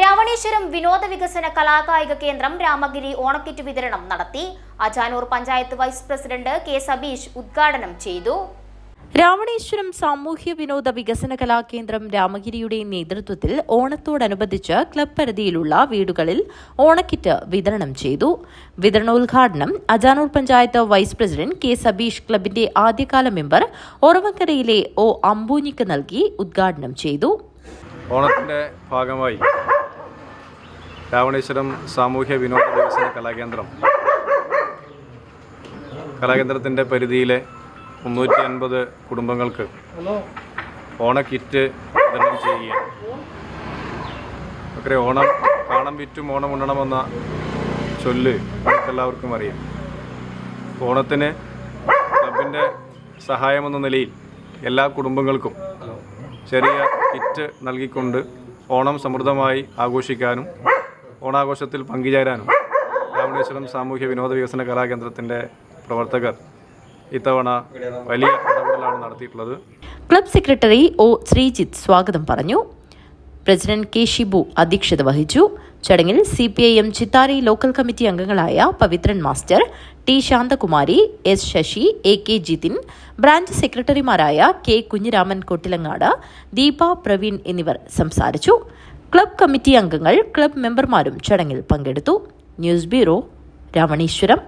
രാവണേശ്വരം വിനോദ വികസന കലാകായിക കേന്ദ്രം രാമഗിരി ഓണക്കിറ്റ് വിതരണം നടത്തി. Ajanur panchayat vice president K Sabeesh ഉദ്ഘാടനം ചെയ്തു. രാവണേശ്വരം സാമൂഹ്യ വിനോദ വികസന കലാകേന്ദ്രം രാമഗിരിയുടെ നേതൃത്വത്തിൽ ഓണത്തോടനുബന്ധിച്ച് ക്ലബ് പരിധിയിലുള്ള വീടുകളിൽ ഓണക്കിറ്റ് വിതരണം ചെയ്തു. വിതരണോദ്ഘാടനം Ajanur panchayat vice president K Sabeesh ക്ലബിന്റെ ആദ്യകാല മെമ്പർ ഒറവക്കരയിലെ ഒ അമ്പൂഞ്ഞിക്ക് നൽകി ഉദ്ഘാടനം ചെയ്തു. ഓണത്തിന്റെ ഭാഗമായി രാവണേശ്വരം സാമൂഹ്യ വിനോദ വികസന കലാകേന്ദ്രത്തിന്റെ പരിധിയിലെ 350 കുടുംബങ്ങൾക്ക് ഓണക്കിറ്റ് വിതരണം ചെയ്യുകയാണ്. ഒക്കെ ഓണം കാണം വിറ്റും ഓണം ഉണ്ണണമെന്ന ചൊല്ല് നമുക്കെല്ലാവർക്കും അറിയാം. ഓണത്തിന് ക്ലബിൻ്റെ സഹായമെന്ന നിലയിൽ എല്ലാ കുടുംബങ്ങൾക്കും ചെറിയ കിറ്റ് നൽകിക്കൊണ്ട് ഓണം സമൃദ്ധമായി ആഘോഷിക്കാനും ഓണാഘോഷത്തിൽ പങ്കുചേരാനും രാവണേശ്വരം സാമൂഹ്യ വിനോദ വികസന കലാകേന്ദ്രത്തിൻ്റെ പ്രവർത്തകർ ഇത്തവണ വലിയ ഇടപെടലാണ് നടത്തിയിട്ടുള്ളത്. ക്ലബ് സെക്രട്ടറി ഒ ശ്രീജിത്ത് സ്വാഗതം പറഞ്ഞു. പ്രസിഡന്റ് കെ ഷിബു അധ്യക്ഷത വഹിച്ചു. ചടങ്ങിൽ CPIM ചിത്താരി ലോക്കൽ കമ്മിറ്റി അംഗങ്ങളായ Pavithran master, T Shanthakumari, S Sasi, AK Jithin, branch സെക്രട്ടറിമാരായ കെ കുഞ്ഞിരാമൻ കൊട്ടിലങ്ങാട്, ദീപ പ്രവീൺ എന്നിവർ സംസാരിച്ചു. ക്ലബ് കമ്മിറ്റി അംഗങ്ങൾ, ക്ലബ് മെമ്പർമാരും ചടങ്ങിൽ പങ്കെടുത്തു. News bureau, Raveneshwaram.